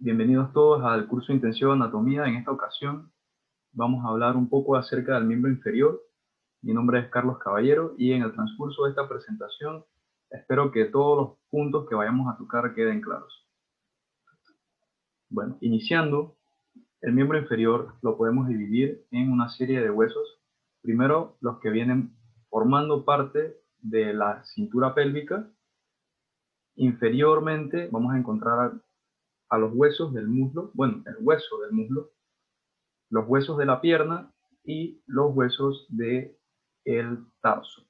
Bienvenidos todos al curso Intensivo de Anatomía. En esta ocasión vamos a hablar un poco acerca del miembro inferior. Mi nombre es Carlos Caballero y en el transcurso de esta presentación espero que todos los puntos que vayamos a tocar queden claros. Bueno, iniciando, el miembro inferior lo podemos dividir en una serie de huesos. Primero, los que vienen formando parte de la cintura pélvica. Inferiormente vamos a encontrar a los huesos del muslo, bueno, el hueso del muslo, los huesos de la pierna y los huesos del tarso.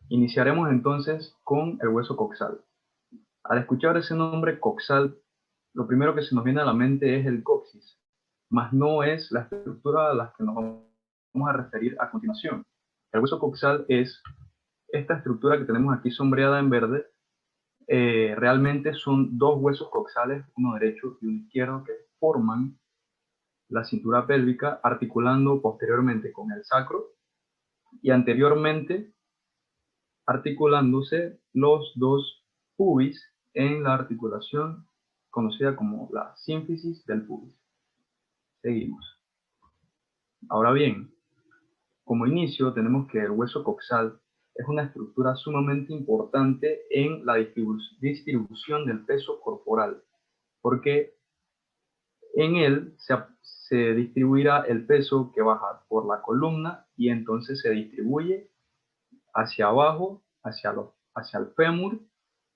Iniciaremos entonces con el hueso coxal. Al escuchar ese nombre coxal, lo primero que se nos viene a la mente es el coxis, mas no es la estructura a la que nos vamos a referir a continuación. El hueso coxal es esta estructura que tenemos aquí sombreada en verde. Realmente son dos huesos coxales, uno derecho y uno izquierdo, que forman la cintura pélvica, articulando posteriormente con el sacro y anteriormente articulándose los dos pubis en la articulación conocida como la sínfisis del pubis. Seguimos. Ahora bien, como inicio tenemos que el hueso coxal es una estructura sumamente importante en la distribución del peso corporal, porque en él se distribuirá el peso que baja por la columna y entonces se distribuye hacia abajo, hacia el fémur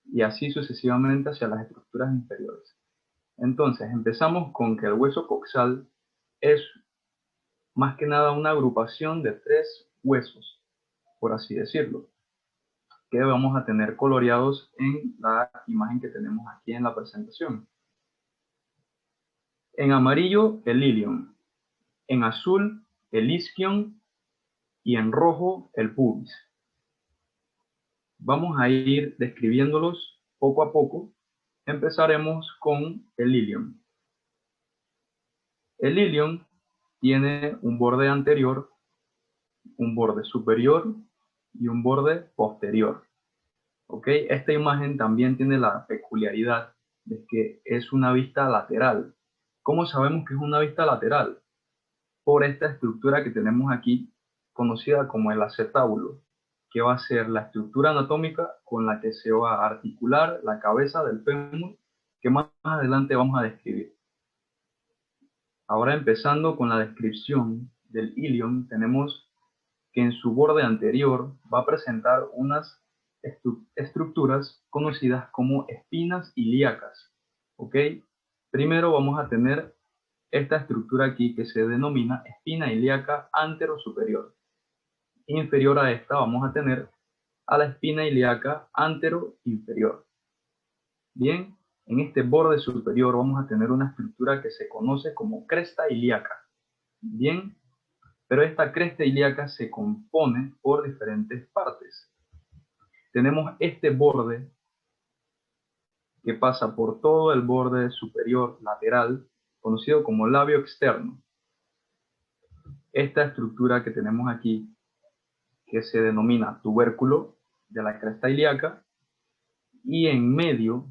y así sucesivamente hacia las estructuras inferiores. Entonces, empezamos con que el hueso coxal es más que nada una agrupación de tres huesos, por así decirlo, que vamos a tener coloreados en la imagen que tenemos aquí en la presentación. En amarillo, el ilion, en azul, el isquion y en rojo, el pubis. Vamos a ir describiéndolos poco a poco. Empezaremos con el ilion. El ilion tiene un borde anterior, un borde superior y un borde posterior. ¿Ok? Esta imagen también tiene la peculiaridad de que es una vista lateral. ¿Cómo sabemos que es una vista lateral? Por esta estructura que tenemos aquí, conocida como el acetábulo, que va a ser la estructura anatómica con la que se va a articular la cabeza del fémur, que más adelante vamos a describir. Ahora empezando con la descripción del ilion, tenemos que en su borde anterior va a presentar unas estructuras conocidas como espinas ilíacas. ¿Ok? Primero vamos a tener esta estructura aquí que se denomina espina ilíaca antero-superior. Inferior a esta vamos a tener a la espina ilíaca antero-inferior. Bien, en este borde superior vamos a tener una estructura que se conoce como cresta ilíaca. Bien, pero esta cresta ilíaca se compone por diferentes partes. Tenemos este borde que pasa por todo el borde superior lateral, conocido como labio externo. Esta estructura que tenemos aquí, que se denomina tubérculo de la cresta ilíaca, y en medio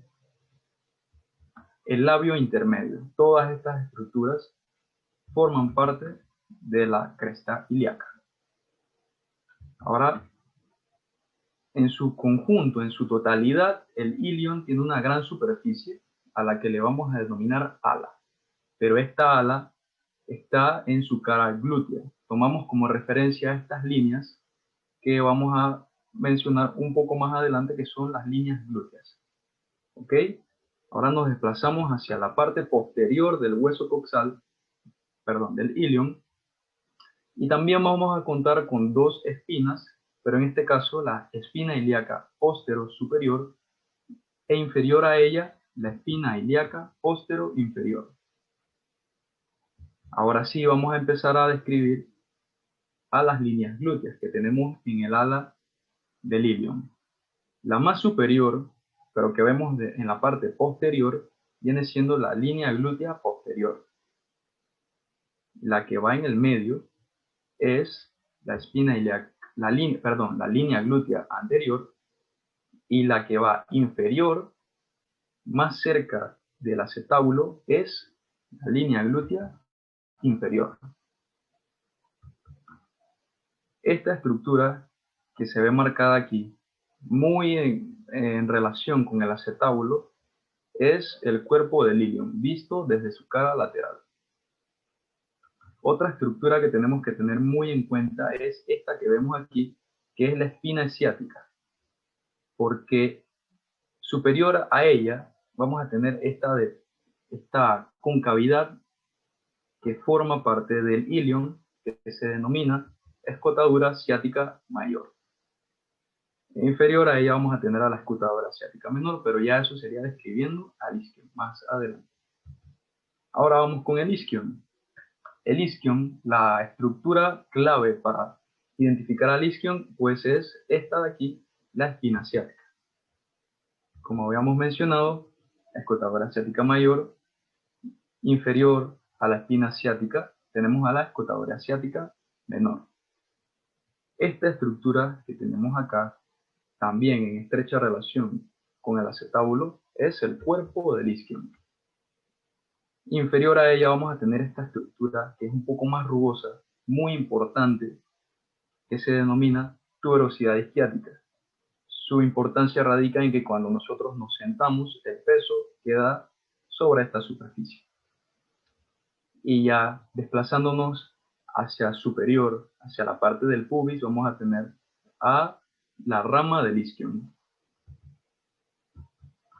el labio intermedio. Todas estas estructuras forman parte de la cresta ilíaca. Ahora, en su conjunto, en su totalidad, el ilion tiene una gran superficie a la que le vamos a denominar ala, pero esta ala está en su cara glútea. Tomamos como referencia estas líneas que vamos a mencionar un poco más adelante, que son las líneas glúteas. ¿Ok? Ahora nos desplazamos hacia la parte posterior del hueso coxal, perdón, del ilion, y también vamos a contar con dos espinas, pero en este caso la espina ilíaca postero-superior e inferior a ella la espina ilíaca postero-inferior. Ahora sí vamos a empezar a describir a las líneas glúteas que tenemos en el ala del ilion. La más superior, pero que vemos en la parte posterior, viene siendo la línea glútea posterior. La que va en el medio es la espina ilíaca, la línea glútea anterior, y la que va inferior, más cerca del acetábulo es la línea glútea inferior. Esta estructura que se ve marcada aquí, muy en relación con el acetábulo, es el cuerpo del ilion, visto desde su cara lateral. Otra estructura que tenemos que tener muy en cuenta es esta que vemos aquí, que es la espina esciática, porque superior a ella vamos a tener esta concavidad que forma parte del ilion, que se denomina escotadura ciática mayor. Inferior a ella vamos a tener a la escotadura ciática menor, pero ya eso sería describiendo al isquion más adelante. Ahora vamos con el isquion. El isquion, la estructura clave para identificar al isquion, pues es esta de aquí, la espina ciática. Como habíamos mencionado, escotadura ciática mayor, inferior a la espina ciática, tenemos a la escotadura ciática menor. Esta estructura que tenemos acá, también en estrecha relación con el acetábulo, es el cuerpo del isquion. Inferior a ella vamos a tener esta estructura que es un poco más rugosa, muy importante, que se denomina tuberosidad isquiática. Su importancia radica en que cuando nosotros nos sentamos, el peso queda sobre esta superficie. Y ya desplazándonos hacia superior, hacia la parte del pubis, vamos a tener a la rama del isquion.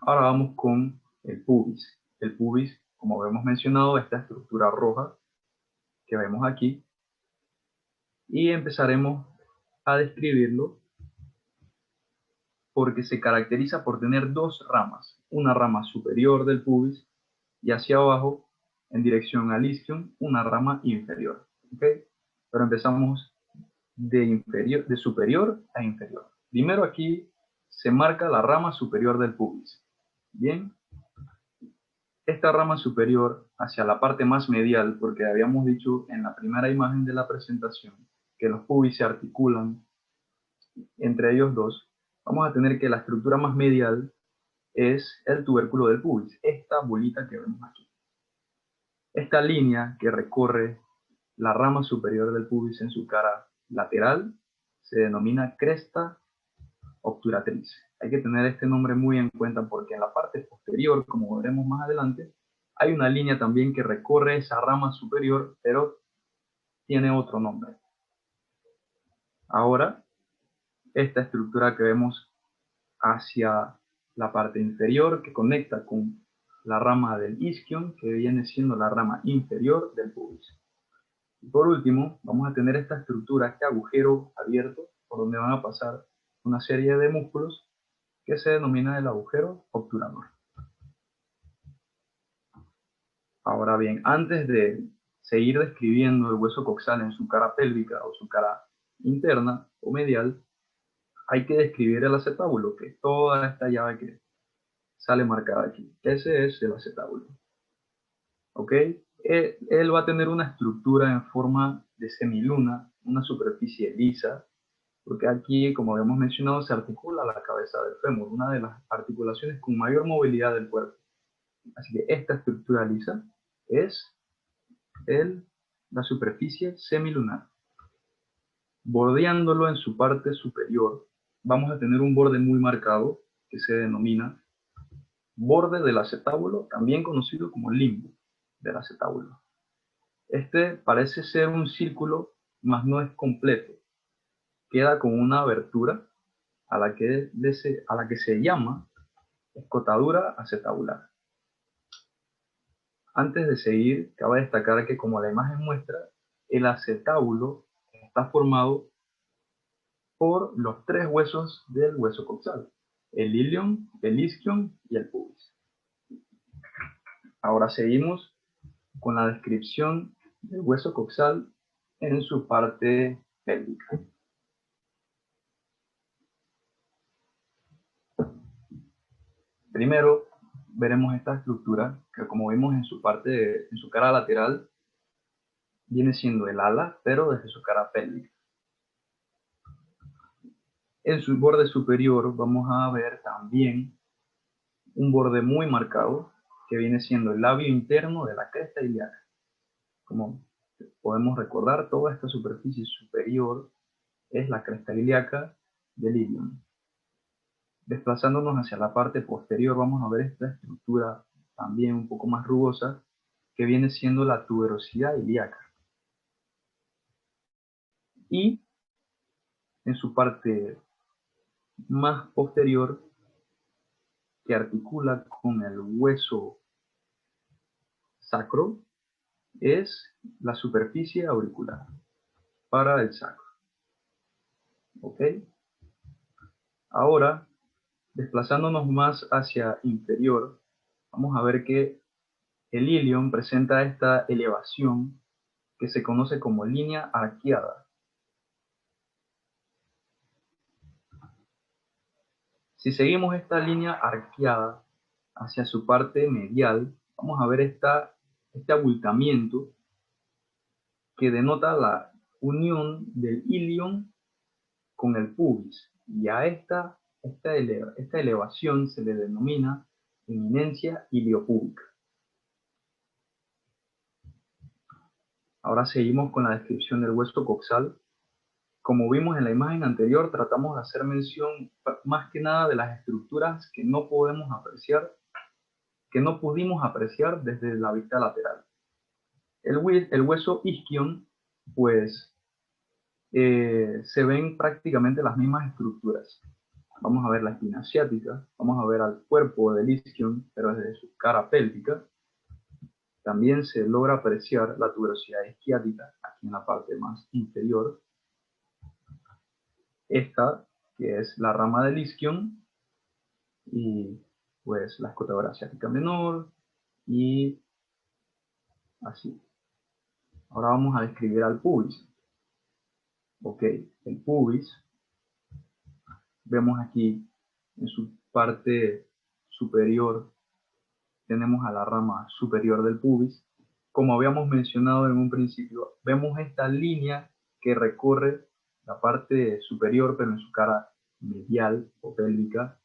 Ahora vamos con el pubis. El pubis, como hemos mencionado, esta estructura roja que vemos aquí, y empezaremos a describirlo porque se caracteriza por tener dos ramas, una rama superior del pubis y hacia abajo, en dirección al isquion, una rama inferior. ¿Okay? Pero empezamos de superior a inferior. Primero aquí se marca la rama superior del pubis. Bien, esta rama superior hacia la parte más medial, porque habíamos dicho en la primera imagen de la presentación que los pubis se articulan entre ellos dos, vamos a tener que la estructura más medial es el tubérculo del pubis, esta bolita que vemos aquí. Esta línea que recorre la rama superior del pubis en su cara lateral se denomina cresta obturatriz. Hay que tener este nombre muy en cuenta porque en la parte posterior, como veremos más adelante, hay una línea también que recorre esa rama superior, pero tiene otro nombre. Ahora, esta estructura que vemos hacia la parte inferior que conecta con la rama del isquion, que viene siendo la rama inferior del pubis. Y por último, vamos a tener esta estructura, este agujero abierto, por donde van a pasar una serie de músculos que se denomina el agujero obturador. Ahora bien, antes de seguir describiendo el hueso coxal en su cara pélvica o su cara interna o medial, hay que describir el acetábulo, que es toda esta llave que sale marcada aquí. Ese es el acetábulo. ¿Ok? Él va a tener una estructura en forma de semiluna, una superficie lisa, porque aquí, como habíamos mencionado, se articula la cabeza del fémur, una de las articulaciones con mayor movilidad del cuerpo. Así que esta estructura lisa es la superficie semilunar. Bordeándolo en su parte superior, vamos a tener un borde muy marcado que se denomina borde del acetábulo, también conocido como limbo del acetábulo. Este parece ser un círculo, mas no es completo. Queda con una abertura a la que se llama escotadura acetabular. Antes de seguir, cabe destacar que, como la imagen muestra, el acetábulo está formado por los tres huesos del hueso coxal: el ilion, el isquion y el pubis. Ahora seguimos con la descripción del hueso coxal en su parte pélvica. Primero veremos esta estructura que, como vimos en su cara lateral, viene siendo el ala, pero desde su cara pélvica. En su borde superior vamos a ver también un borde muy marcado que viene siendo el labio interno de la cresta ilíaca. Como podemos recordar, toda esta superficie superior es la cresta ilíaca del ilion. Desplazándonos hacia la parte posterior, vamos a ver esta estructura también un poco más rugosa, que viene siendo la tuberosidad ilíaca. Y en su parte más posterior, que articula con el hueso sacro, es la superficie auricular para el sacro. ¿Ok? Ahora, desplazándonos más hacia inferior, vamos a ver que el ilion presenta esta elevación que se conoce como línea arqueada. Si seguimos esta línea arqueada hacia su parte medial, vamos a ver este abultamiento que denota la unión del ilion con el pubis, y a esta elevación se le denomina eminencia iliopúbica. Ahora seguimos con la descripción del hueso coxal. Como vimos en la imagen anterior, tratamos de hacer mención más que nada de las estructuras que no podemos apreciar, que no pudimos apreciar desde la vista lateral. El hueso isquion, pues, se ven prácticamente las mismas estructuras. Vamos a ver la espina ciática, vamos a ver al cuerpo del isquion, pero desde su cara pélvica. También se logra apreciar la tuberosidad isquiática, aquí en la parte más inferior. Esta, que es la rama del isquion, y pues la escotadora ciática menor, y así. Ahora vamos a describir al pubis. Ok, el pubis, vemos aquí en su parte superior, tenemos a la rama superior del pubis. Como habíamos mencionado en un principio, vemos esta línea que recorre la parte superior, pero en su cara medial o pélvica.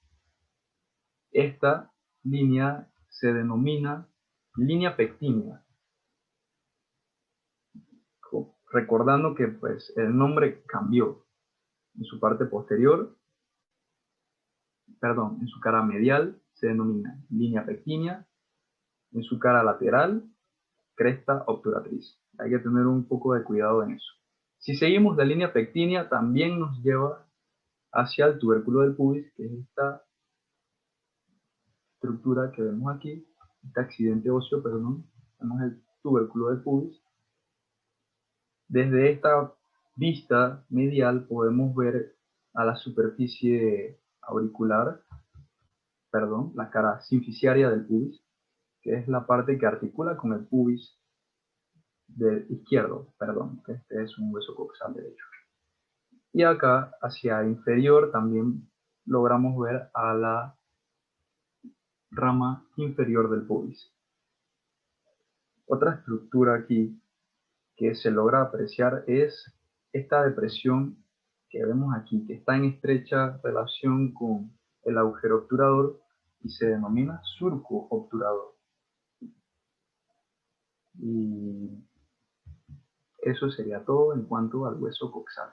Esta línea se denomina línea pectínea, recordando que pues, el nombre cambió. En su parte posterior, perdón, en su cara medial se denomina línea pectínea, en su cara lateral, cresta obturatriz. Hay que tener un poco de cuidado en eso. Si seguimos la línea pectínea, también nos lleva hacia el tubérculo del pubis, que es esta estructura que vemos aquí, este accidente óseo, perdón, vemos el tubérculo del pubis. Desde esta vista medial podemos ver a la superficie auricular, perdón, la cara sinficiaria del pubis, que es la parte que articula con el pubis del izquierdo, perdón, que este es un hueso coxal derecho. Y acá, hacia inferior, también logramos ver a la rama inferior del pubis. Otra estructura aquí que se logra apreciar es esta depresión que vemos aquí, que está en estrecha relación con el agujero obturador y se denomina surco obturador. Y eso sería todo en cuanto al hueso coxal.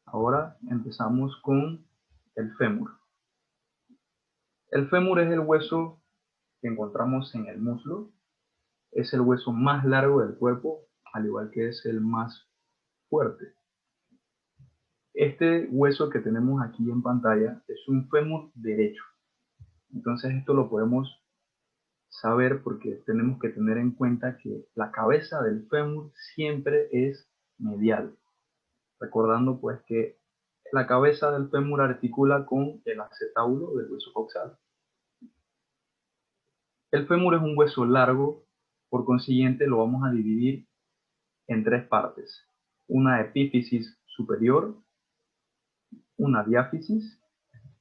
Ahora empezamos con el fémur. El fémur es el hueso que encontramos en el muslo. Es el hueso más largo del cuerpo, al igual que es el más fuerte. Este hueso que tenemos aquí en pantalla es un fémur derecho. Entonces esto lo podemos saber porque tenemos que tener en cuenta que la cabeza del fémur siempre es medial. Recordando pues que la cabeza del fémur articula con el acetábulo del hueso coxal. El fémur es un hueso largo, por consiguiente lo vamos a dividir en tres partes. Una epífisis superior, una diáfisis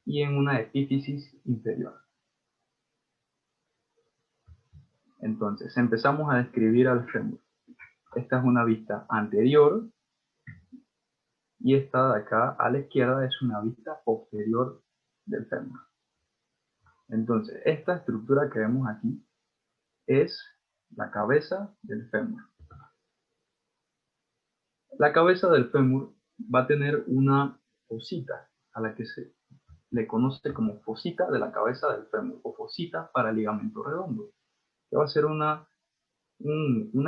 y en una epífisis inferior. Entonces, empezamos a describir al fémur. Esta es una vista anterior y esta de acá a la izquierda es una vista posterior del fémur. Entonces, esta estructura que vemos aquí es la cabeza del fémur. La cabeza del fémur va a tener una fosita a la que se le conoce como fosita de la cabeza del fémur o fosita para ligamento redondo, que va a ser una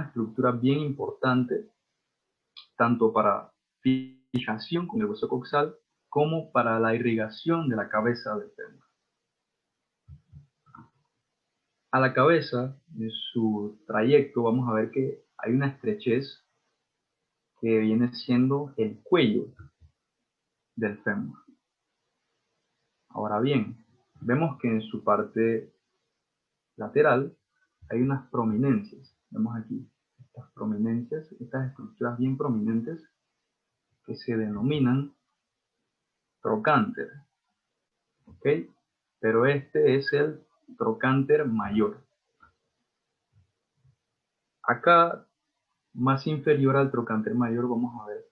estructura bien importante tanto para fijación con el hueso coxal como para la irrigación de la cabeza del fémur. A la cabeza, en su trayecto, vamos a ver que hay una estrechez que viene siendo el cuello del fémur. Ahora bien, vemos que en su parte lateral hay unas prominencias. Vemos aquí estas prominencias, estas estructuras bien prominentes que se denominan trocánter. ¿Ok? Pero este es el trocánter mayor. Acá, más inferior al trocánter mayor, vamos a ver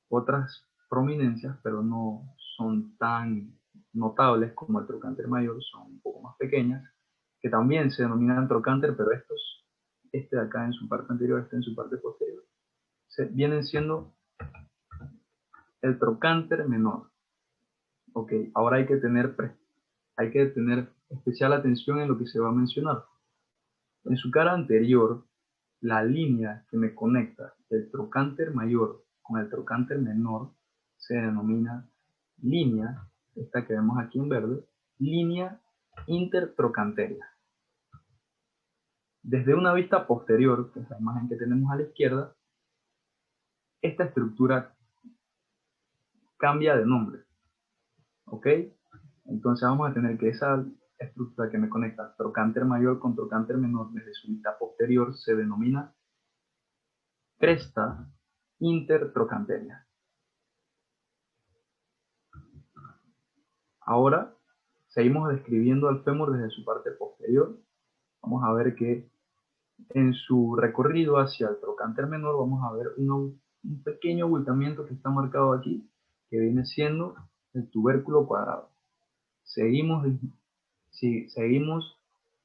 otras prominencias, pero no son tan notables como el trocánter mayor, son un poco más pequeñas, que también se denominan trocánter, pero este de acá en su parte anterior, este en su parte posterior, vienen siendo el trocánter menor. Ok, ahora hay que tener especial atención en lo que se va a mencionar. En su cara anterior, la línea que me conecta el trocánter mayor con el trocánter menor se denomina línea, esta que vemos aquí en verde, línea intertrocanteria. Desde una vista posterior, que es la imagen que tenemos a la izquierda, esta estructura cambia de nombre. ¿Ok? Entonces vamos a tener que esa estructura que me conecta trocánter mayor con trocánter menor desde su vista posterior se denomina cresta intertrocanteria. Ahora seguimos describiendo al fémur desde su parte posterior. Vamos a ver que en su recorrido hacia el trocánter menor vamos a ver un pequeño abultamiento que está marcado aquí, que viene siendo el tubérculo cuadrado. Seguimos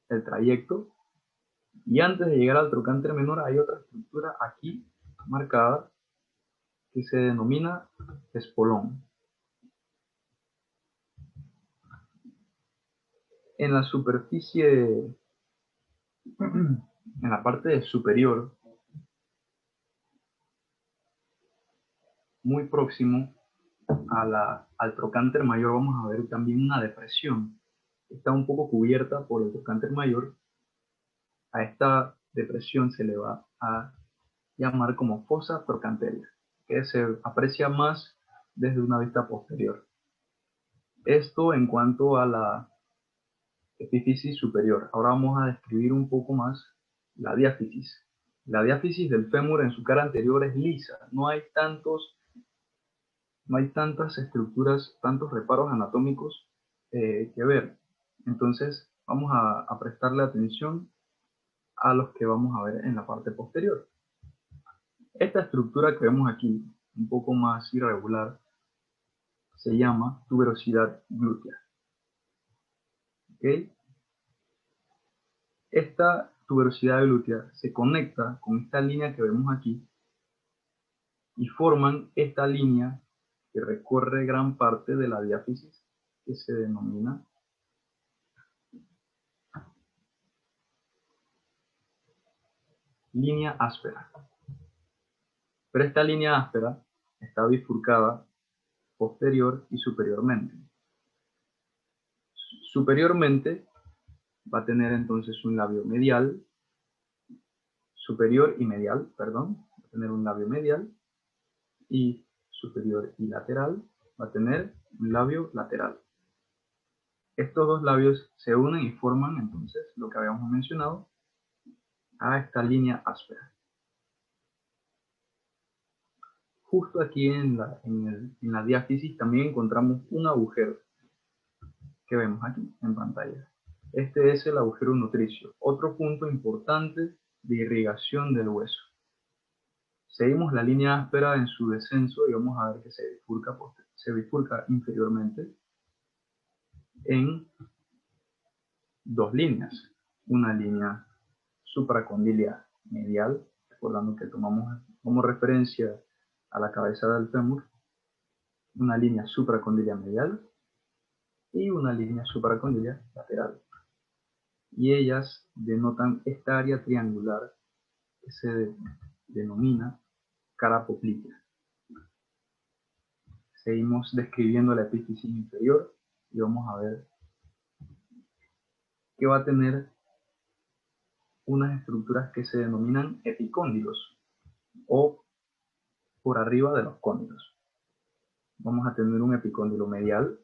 el trayecto y antes de llegar al trocánter menor hay otra estructura aquí marcada que se denomina espolón. En la superficie, en la parte superior, muy próximo al trocánter mayor, vamos a ver también una depresión. Está un poco cubierta por el trocánter mayor. A esta depresión se le va a llamar como fosa trocánteria, que se aprecia más desde una vista posterior. Esto en cuanto a la epífisis superior. Ahora vamos a describir un poco más la diáfisis. La diáfisis del fémur en su cara anterior es lisa. No hay tantas estructuras, tantos reparos anatómicos que ver. Entonces vamos a prestarle atención a los que vamos a ver en la parte posterior. Esta estructura que vemos aquí, un poco más irregular, se llama tuberosidad glútea. ¿Okay? Esta tuberosidad glútea se conecta con esta línea que vemos aquí y forman esta línea que recorre gran parte de la diáfisis que se denomina línea áspera. Pero esta línea áspera está bifurcada posterior y superiormente. Superiormente va a tener entonces un labio medial, superior y medial, perdón, va a tener un labio medial y superior y lateral va a tener un labio lateral. Estos dos labios se unen y forman entonces lo que habíamos mencionado a esta línea áspera. Justo aquí en la diáfisis también encontramos un agujero que vemos aquí en pantalla. Este es el agujero nutricio, otro punto importante de irrigación del hueso. Seguimos la línea áspera en su descenso y vamos a ver que se bifurca inferiormente en dos líneas. Una línea supracondilia medial, recordando que tomamos como referencia a la cabeza del fémur, una línea supracondilia medial y una línea supracondilia lateral. Y ellas denotan esta área triangular que se denomina cara poplitea. Seguimos describiendo la epífisis inferior y vamos a ver que va a tener unas estructuras que se denominan epicóndilos o por arriba de los cóndilos. Vamos a tener un epicóndilo medial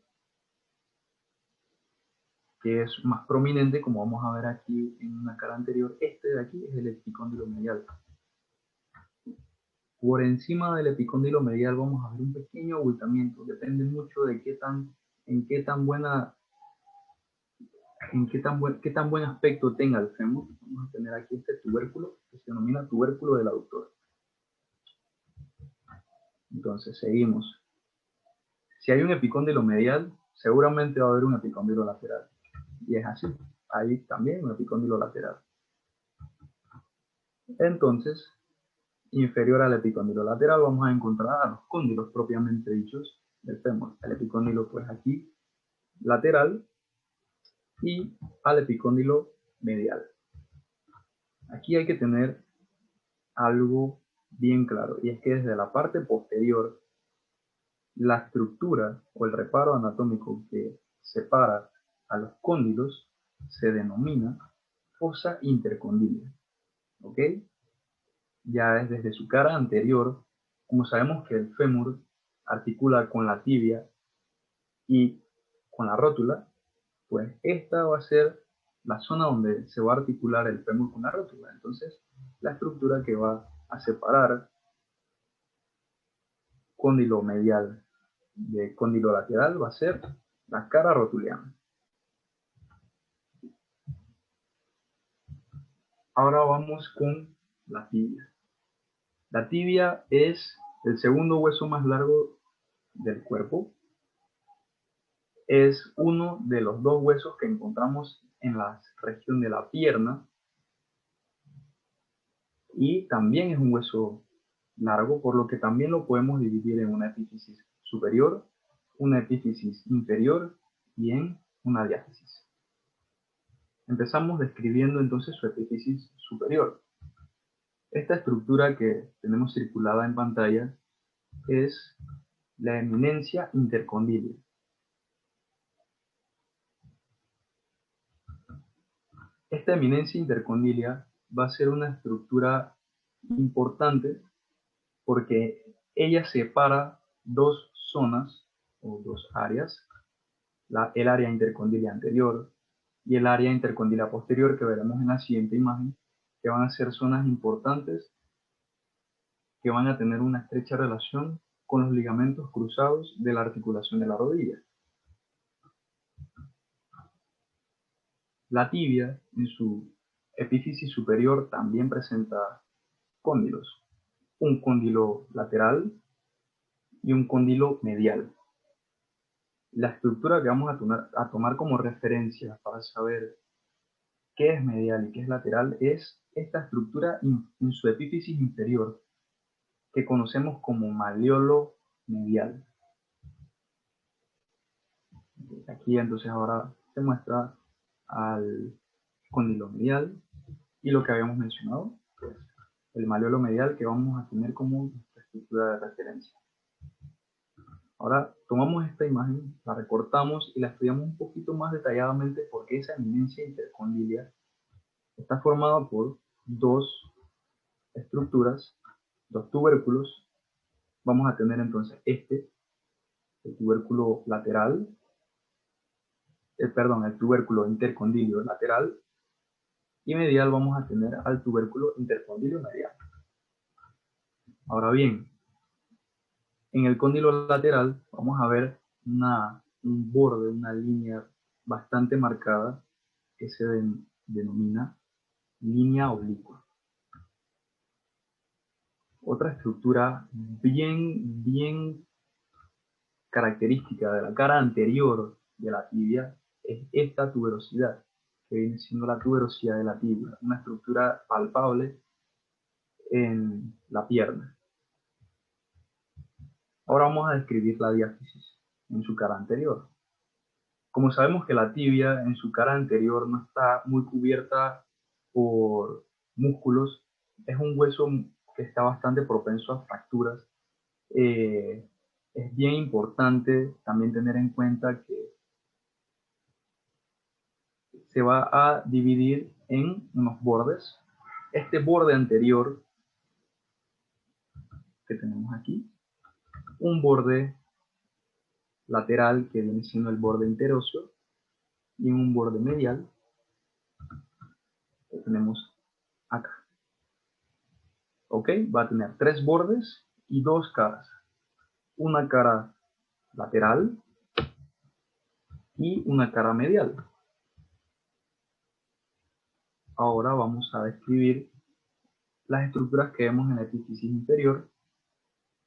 que es más prominente, como vamos a ver aquí en una cara anterior. Este de aquí es el epicóndilo medial. Por encima del epicóndilo medial vamos a ver un pequeño abultamiento, depende mucho de qué tan buen aspecto tenga el fémur. Vamos a tener aquí este tubérculo que se denomina tubérculo del aductor. Entonces seguimos. Si hay un epicóndilo medial, seguramente va a haber un epicóndilo lateral. Y es así. Hay también un epicóndilo lateral. Entonces, inferior al epicóndilo lateral vamos a encontrar a los cóndilos propiamente dichos del fémur. El epicóndilo pues aquí lateral y al epicóndilo medial. Aquí hay que tener algo bien claro, y es que desde la parte posterior la estructura o el reparo anatómico que separa a los cóndilos se denomina fosa intercondilia. ¿Ok? Ya es desde su cara anterior, como sabemos que el fémur articula con la tibia y con la rótula, pues esta va a ser la zona donde se va a articular el fémur con la rótula. Entonces, la estructura que va a separar cóndilo medial de cóndilo lateral va a ser la cara rotuliana. Ahora vamos con la tibia. La tibia es el segundo hueso más largo del cuerpo. Es uno de los dos huesos que encontramos en la región de la pierna y también es un hueso largo, por lo que también lo podemos dividir en una epífisis superior, una epífisis inferior y en una diáfisis. Empezamos describiendo entonces su epífisis superior. Esta estructura que tenemos circulada en pantalla es la eminencia intercondilia. Esta eminencia intercondilia va a ser una estructura importante porque ella separa dos zonas o dos áreas, el área intercondilia anterior y el área intercondilia posterior, que veremos en la siguiente imagen, que van a ser zonas importantes que van a tener una estrecha relación con los ligamentos cruzados de la articulación de la rodilla. La tibia, en su epífisis superior, también presenta cóndilos, un cóndilo lateral y un cóndilo medial. La estructura que vamos a tomar como referencia para saber qué es medial y qué es lateral es esta estructura en su epífisis inferior, que conocemos como maleolo medial. Aquí entonces ahora se muestra al cóndilo medial y lo que habíamos mencionado, pues el maleolo medial que vamos a tener como estructura de referencia. Ahora tomamos esta imagen, la recortamos y la estudiamos un poquito más detalladamente porque esa eminencia intercondilia está formada por dos estructuras, dos tubérculos. Vamos a tener entonces el tubérculo lateral, el tubérculo intercondilio lateral, y medial vamos a tener al tubérculo intercondilio medial. Ahora bien, en el cóndilo lateral vamos a ver un borde, una línea bastante marcada que se denomina línea oblicua. Otra estructura bien característica de la cara anterior de la tibia es esta tuberosidad, que viene siendo la tuberosidad de la tibia, una estructura palpable en la pierna. Ahora vamos a describir la diáfisis en su cara anterior. Como sabemos que la tibia en su cara anterior no está muy cubierta por músculos, es un hueso que está bastante propenso a fracturas. Es bien importante también tener en cuenta que se va a dividir en unos bordes. Este borde anterior que tenemos aquí, un borde lateral que viene siendo el borde interóseo y un borde medial que tenemos acá. ¿Ok? Va a tener 3 bordes y 2 caras. Una cara lateral y una cara medial. Ahora vamos a describir las estructuras que vemos en la epífisis inferior.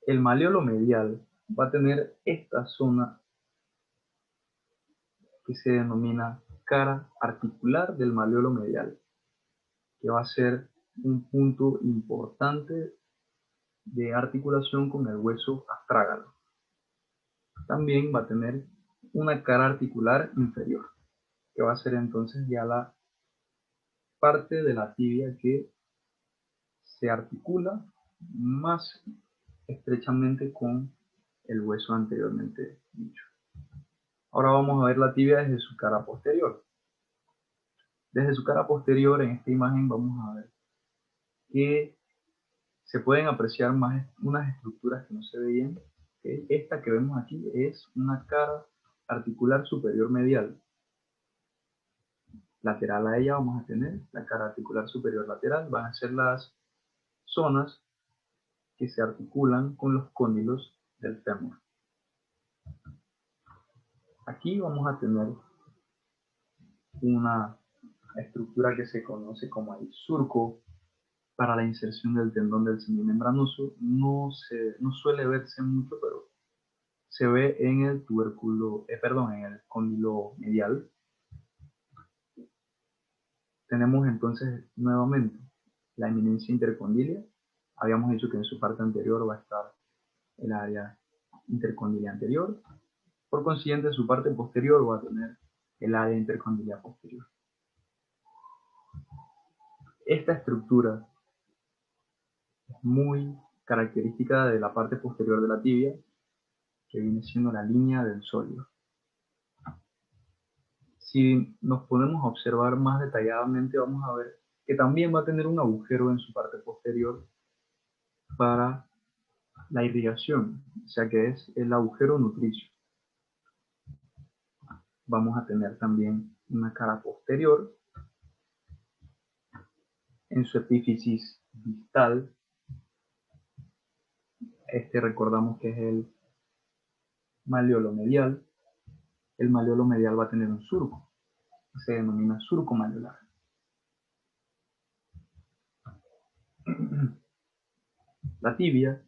El malleolo medial va a tener esta zona que se denomina cara articular del malleolo medial, que va a ser un punto importante de articulación con el hueso astrágalo. También va a tener una cara articular inferior, que va a ser entonces ya la parte de la tibia que se articula más estrechamente con el hueso anteriormente dicho. Ahora vamos a ver la tibia desde su cara posterior. Desde su cara posterior, en esta imagen vamos a ver que se pueden apreciar más unas estructuras que no se veían. ¿Okay? Esta que vemos aquí es una cara articular superior medial. Lateral a ella vamos a tener la cara articular superior lateral. Van a ser las zonas que se articulan con los cóndilos del fémur. Aquí vamos a tener una estructura que se conoce como el surco para la inserción del tendón del semimembranoso. No suele verse mucho, pero se ve en el tubérculo, en el cóndilo medial. Tenemos entonces nuevamente la eminencia intercondilia. Habíamos dicho que en su parte anterior va a estar el área intercondilia anterior. Por consiguiente, en su parte posterior va a tener el área intercondilia posterior. Esta estructura es muy característica de la parte posterior de la tibia, que viene siendo la línea del sólido. Si nos ponemos a observar más detalladamente, vamos a ver que también va a tener un agujero en su parte posterior para la irrigación, o sea que es el agujero nutricio. Vamos a tener también una cara posterior en su epífisis distal. Recordamos que es el malleolo medial. El malleolo medial va a tener un surco, se denomina surco malleolar. La tibia,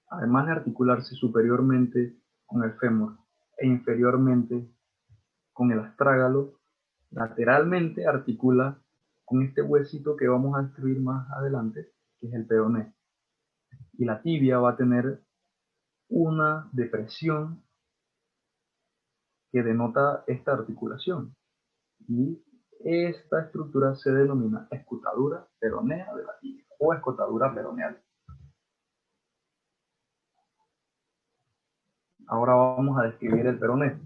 además de articularse superiormente con el fémur e inferiormente con el astrágalo, lateralmente articula con este huesito que vamos a describir más adelante, que es el peroné. Y la tibia va a tener una depresión que denota esta articulación. Y esta estructura se denomina escotadura peronea de la tibia o escotadura peroneal. Ahora vamos a describir el peroné.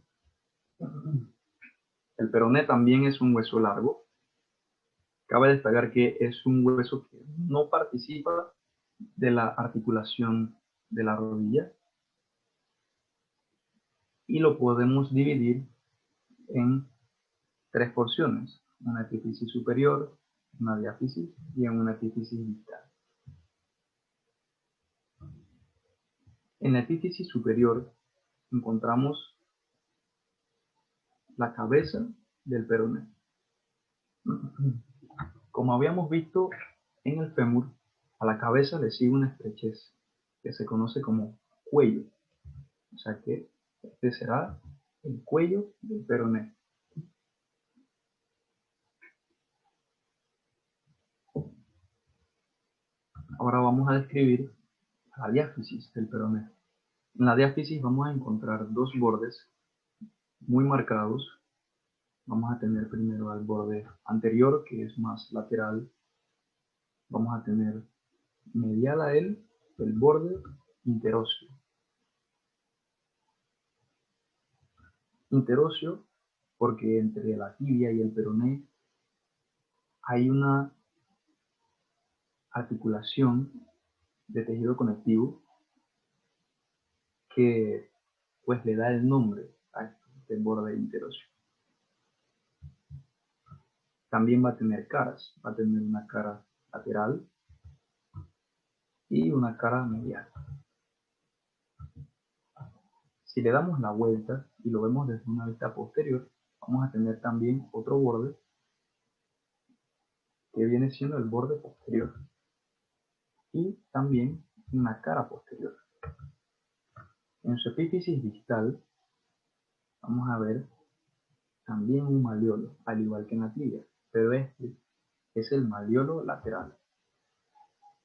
El peroné también es un hueso largo. Cabe destacar que es un hueso que no participa de la articulación de la rodilla y lo podemos dividir en 3 porciones: una epífisis superior, una diáfisis y en una epífisis distal. En la epífisis superior encontramos la cabeza del peroné. Como habíamos visto en el fémur, a la cabeza le sigue una estrechez que se conoce como cuello. O sea que este será el cuello del peroné. Ahora vamos a describir la diáfisis del peroné. En la diáfisis vamos a encontrar dos bordes muy marcados. Vamos a tener primero al borde anterior, que es más lateral. Vamos a tener medial a él el borde interóseo. Interóseo porque entre la tibia y el peroné hay una articulación de tejido conectivo que pues le da el nombre a este borde interóseo. También va a tener caras, va a tener una cara lateral y una cara medial. Si le damos la vuelta y lo vemos desde una vista posterior, vamos a tener también otro borde que viene siendo el borde posterior y también una cara posterior. En su epífisis distal vamos a ver también un maleolo, al igual que en la tibia, pero este es el maleolo lateral.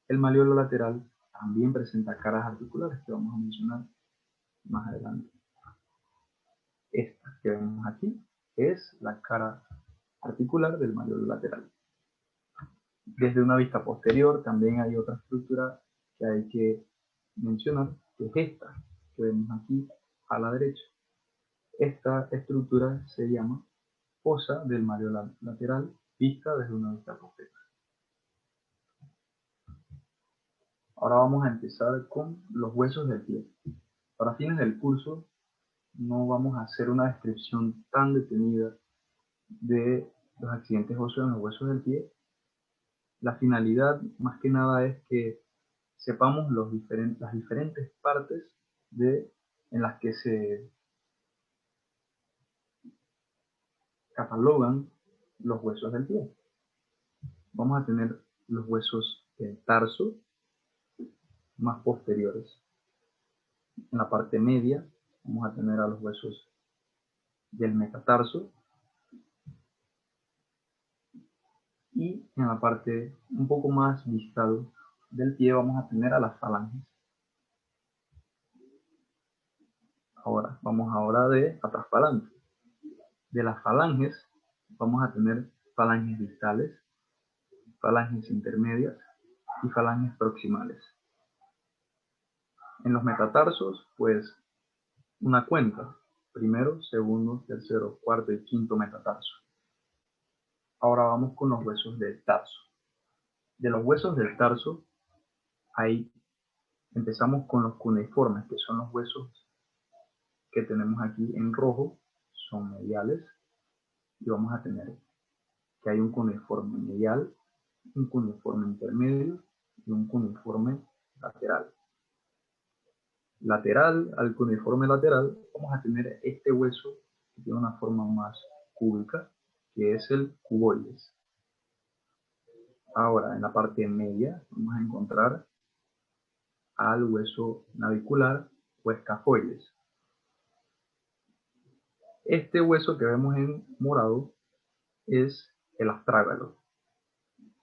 El maleolo lateral también presenta caras articulares que vamos a mencionar más adelante. Esta que vemos aquí es la cara articular del maleolo lateral. Desde una vista posterior también hay otra estructura que hay que mencionar, que es esta que vemos aquí a la derecha. Esta estructura se llama fosa del maleolo lateral vista desde una vista posterior. Ahora vamos a empezar con los huesos del pie. Para fines del curso no vamos a hacer una descripción tan detenida de los accidentes óseos en los huesos del pie. La finalidad más que nada es que sepamos las diferentes partes en las que se catalogan los huesos del pie. Vamos a tener los huesos del tarso más posteriores. En la parte media vamos a tener a los huesos del metatarso y en la parte un poco más distal del pie vamos a tener a las falanges. Vamos ahora de atrás para adelante. De las falanges vamos a tener falanges distales, falanges intermedias y falanges proximales. En los metatarsos, pues una cuenta, primero, segundo, tercero, cuarto y quinto metatarso. Ahora vamos con los huesos del tarso. De los huesos del tarso, ahí empezamos con los cuneiformes, que son los huesos que tenemos aquí en rojo, son mediales, y vamos a tener que hay un cuneiforme medial, un cuneiforme intermedio y un cuneiforme lateral. Lateral al cuneiforme lateral vamos a tener este hueso que tiene una forma más cúbica, que es el cuboides. Ahora en la parte media vamos a encontrar al hueso navicular o escafoides. Este hueso que vemos en morado es el astrágalo.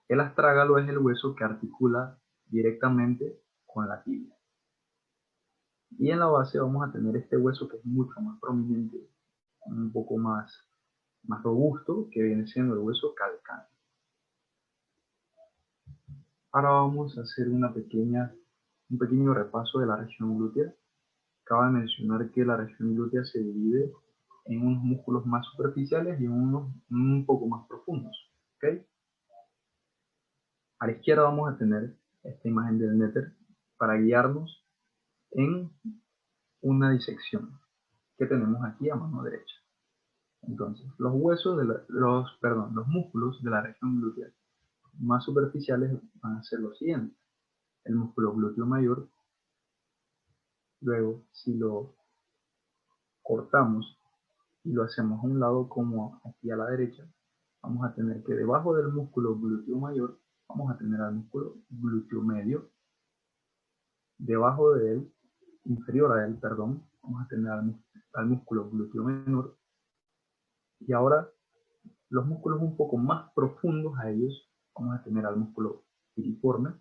El astrágalo es el hueso que articula directamente con la tibia. Y en la base vamos a tener este hueso que es mucho más prominente, un poco más robusto, que viene siendo el hueso calcáneo. Ahora vamos a hacer un pequeño repaso de la región glútea. Cabe mencionar que la región glútea se divide en unos músculos más superficiales y unos un poco más profundos. ¿Okay? A la izquierda vamos a tener esta imagen del néter para guiarnos en una disección que tenemos aquí a mano derecha. Entonces, los músculos de la región glútea más superficiales van a ser los siguientes. El músculo glúteo mayor. Luego, si lo cortamos y lo hacemos a un lado como aquí a la derecha, vamos a tener que debajo del músculo glúteo mayor vamos a tener al músculo glúteo medio. Debajo de él, inferior a él, perdón, vamos a tener al músculo glúteo menor. Y ahora los músculos un poco más profundos a ellos, vamos a tener al músculo piriforme.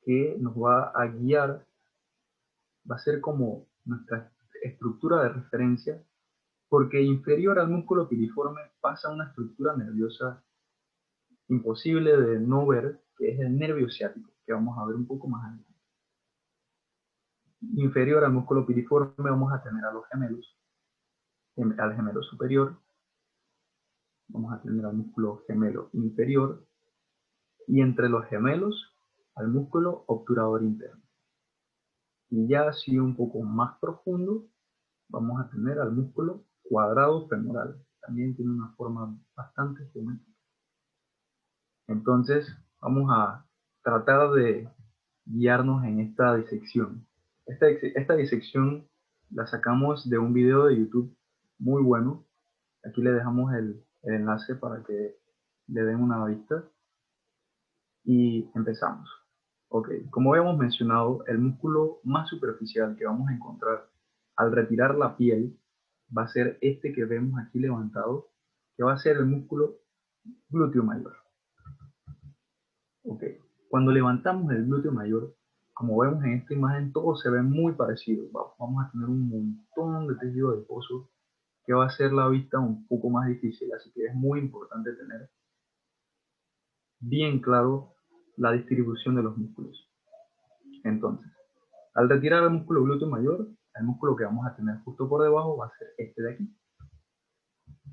que nos va a guiar, va a ser como nuestra estructura de referencia, porque inferior al músculo piriforme pasa una estructura nerviosa imposible de no ver, que es el nervio ciático, que vamos a ver un poco más adelante. Inferior al músculo piriforme vamos a tener a los gemelos, al gemelo superior, vamos a tener al músculo gemelo inferior, y entre los gemelos al músculo obturador interno. Y ya así un poco más profundo, vamos a tener al músculo cuadrado femoral. También tiene una forma bastante geométrica. Entonces, vamos a tratar de guiarnos en esta disección. Esta disección la sacamos de un video de YouTube muy bueno. Aquí le dejamos el enlace para que le den una vista. Y empezamos. Ok, como habíamos mencionado, el músculo más superficial que vamos a encontrar al retirar la piel va a ser este que vemos aquí levantado, que va a ser el músculo glúteo mayor. Ok, cuando levantamos el glúteo mayor, como vemos en esta imagen, todo se ve muy parecido. Vamos a tener un montón de tejido adiposo que va a hacer la vista un poco más difícil, así que es muy importante tener bien claro la distribución de los músculos. Entonces, al retirar el músculo glúteo mayor, el músculo que vamos a tener justo por debajo va a ser este de aquí.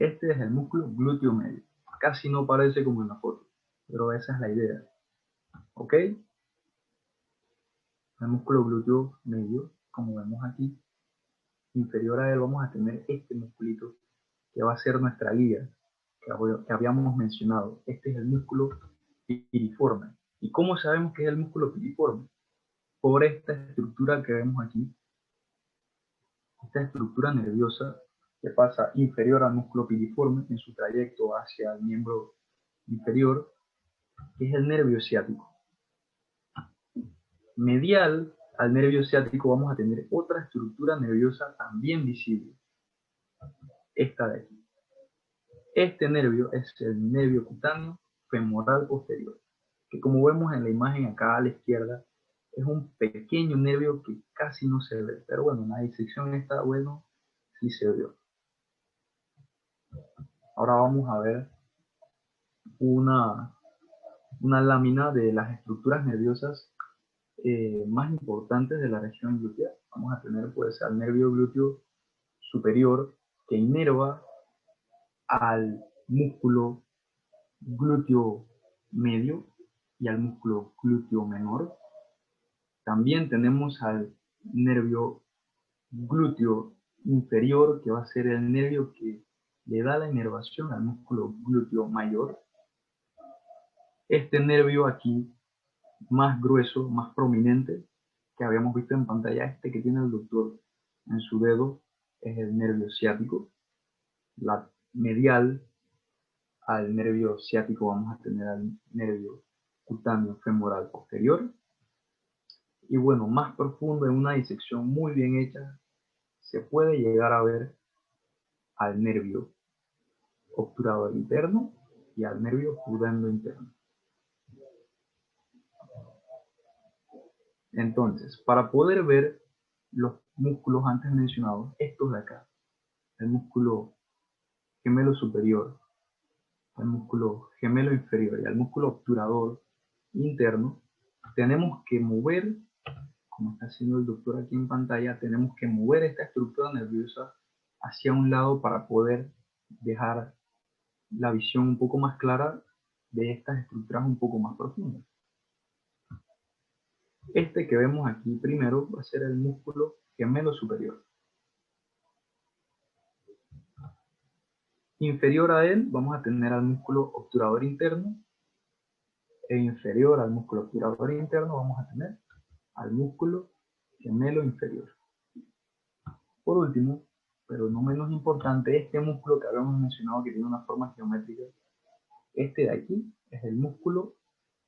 Este es el músculo glúteo medio. Casi no parece como en la foto, pero esa es la idea. ¿Ok? El músculo glúteo medio, como vemos aquí, inferior a él vamos a tener este musculito que va a ser nuestra guía, que habíamos mencionado. Este es el músculo piriforme. ¿Y cómo sabemos que es el músculo piriforme? Por esta estructura que vemos aquí, esta estructura nerviosa que pasa inferior al músculo piriforme en su trayecto hacia el miembro inferior, que es el nervio ciático. Medial al nervio ciático vamos a tener otra estructura nerviosa también visible, esta de aquí. Este nervio es el nervio cutáneo femoral posterior, que como vemos en la imagen acá a la izquierda, es un pequeño nervio que casi no se ve, pero bueno, en la disección está bueno, sí se vio. Ahora vamos a ver una lámina de las estructuras nerviosas más importantes de la región glútea. Vamos a tener pues al nervio glúteo superior que inerva al músculo glúteo medio y al músculo glúteo menor. También tenemos al nervio glúteo inferior, que va a ser el nervio que le da la inervación al músculo glúteo mayor. Este nervio aquí, más grueso, más prominente, que habíamos visto en pantalla, este que tiene el doctor en su dedo, es el nervio ciático. La medial al nervio ciático vamos a tener al nervio cutáneo femoral posterior. Y bueno, más profundo, en una disección muy bien hecha, se puede llegar a ver al nervio obturador interno y al nervio pudendo interno. Entonces, para poder ver los músculos antes mencionados, estos de acá, el músculo gemelo superior, el músculo gemelo inferior y el músculo obturador interno, tenemos que mover, como está haciendo el doctor aquí en pantalla, tenemos que mover esta estructura nerviosa hacia un lado para poder dejar la visión un poco más clara de estas estructuras un poco más profundas. Este que vemos aquí primero va a ser el músculo gemelo superior. Inferior a él vamos a tener al músculo obturador interno, e inferior al músculo obturador interno vamos a tener al músculo gemelo inferior. Por último, pero no menos importante, este músculo que habíamos mencionado que tiene una forma geométrica, este de aquí es el músculo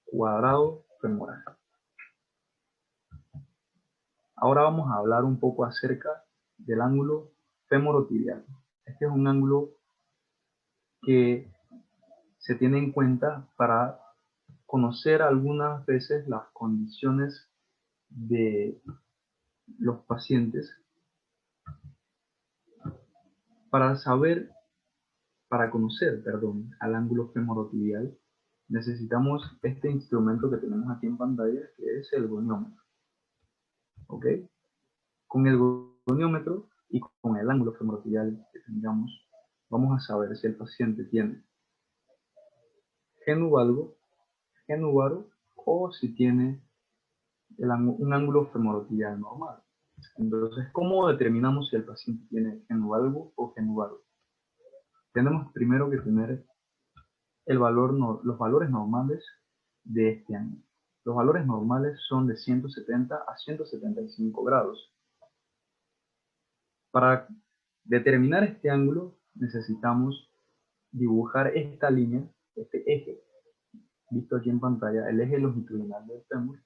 cuadrado femoral. Ahora vamos a hablar un poco acerca del ángulo femorotibial. Este es un ángulo que se tiene en cuenta para conocer algunas veces las condiciones de los pacientes para conocer, al ángulo femorotibial. Necesitamos este instrumento que tenemos aquí en pantalla, que es el goniómetro. ¿Ok? Con el goniómetro y con el ángulo femorotibial que tengamos, vamos a saber si el paciente tiene genu valgo, genu varo, o si tiene un ángulo femorotibial normal. Entonces, ¿cómo determinamos si el paciente tiene genu valgo o genu varo? Tenemos primero que tener los valores normales de este ángulo. Los valores normales son de 170 a 175 grados. Para determinar este ángulo necesitamos dibujar esta línea, este eje, visto aquí en pantalla, el eje longitudinal del fémur,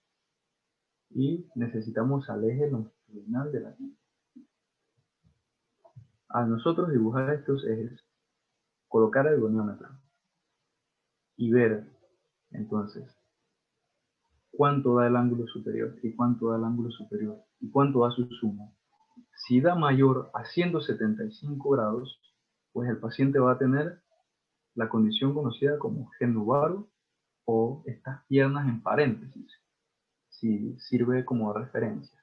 y necesitamos al eje longitudinal de la tibia. Al nosotros dibujar estos ejes, colocar el goniómetro y ver entonces cuánto da el ángulo superior y cuánto da el ángulo superior y cuánto da su suma. Si da mayor a 175 grados, pues el paciente va a tener la condición conocida como genu varo o estas piernas en paréntesis, si sirve como referencia.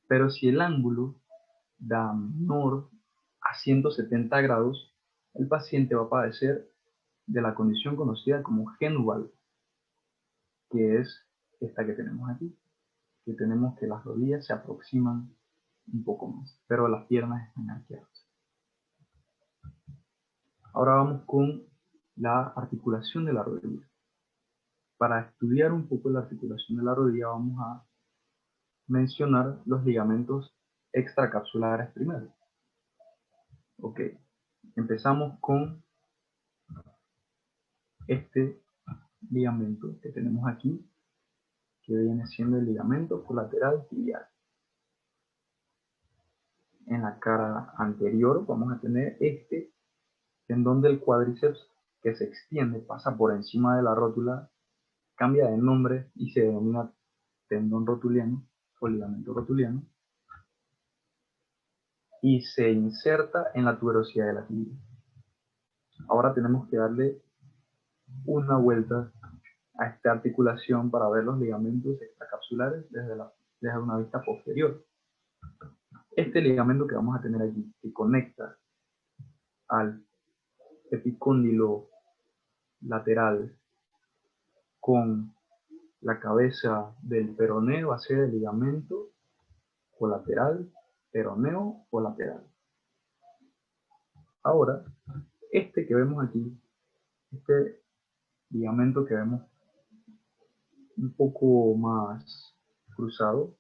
Pero si el ángulo da menor a 170 grados, el paciente va a padecer de la condición conocida como genu valgo, que es esta que tenemos aquí, que tenemos que las rodillas se aproximan un poco más, pero las piernas están arqueadas. Ahora vamos con la articulación de la rodilla. Para estudiar un poco la articulación de la rodilla vamos a mencionar los ligamentos extracapsulares primero. Ok, empezamos con este ligamento que tenemos aquí, que viene siendo el ligamento colateral tibial. En la cara anterior vamos a tener este tendón del cuádriceps que se extiende, pasa por encima de la rótula, cambia de nombre y se denomina tendón rotuliano o ligamento rotuliano, y se inserta en la tuberosidad de la tibia. Ahora tenemos que darle una vuelta a esta articulación para ver los ligamentos extracapsulares desde una vista posterior. Este ligamento que vamos a tener aquí, que conecta al epicóndilo lateral con la cabeza del peroneo, va a ser el ligamento colateral, peroneo colateral. Ahora, este que vemos aquí, este ligamento que vemos un poco más cruzado,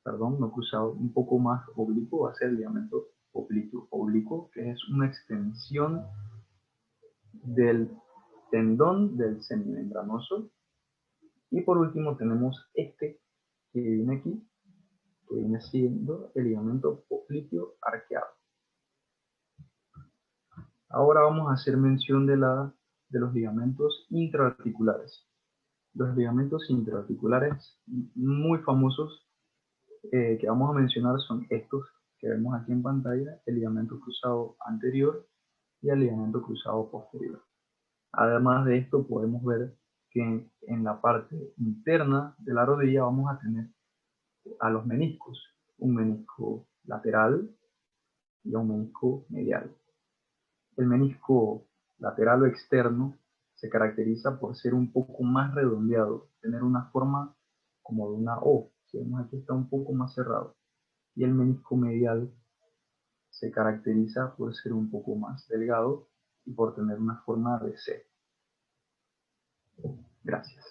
perdón, no cruzado, un poco más oblicuo, va a ser el ligamento oblicuo, que es una extensión del tendón del semimembranoso. Y por último tenemos este que viene aquí, que viene siendo el ligamento popliteo arqueado. Ahora vamos a hacer mención de los ligamentos intraarticulares. Los ligamentos intraarticulares muy famosos que vamos a mencionar son estos que vemos aquí en pantalla, el ligamento cruzado anterior y el ligamento cruzado posterior. Además de esto podemos ver que en la parte interna de la rodilla vamos a tener a los meniscos, un menisco lateral y un menisco medial. El menisco lateral o externo se caracteriza por ser un poco más redondeado, tener una forma como de una O. Si vemos aquí está un poco más cerrado. Y el menisco medial se caracteriza por ser un poco más delgado y por tener una forma de C. Gracias.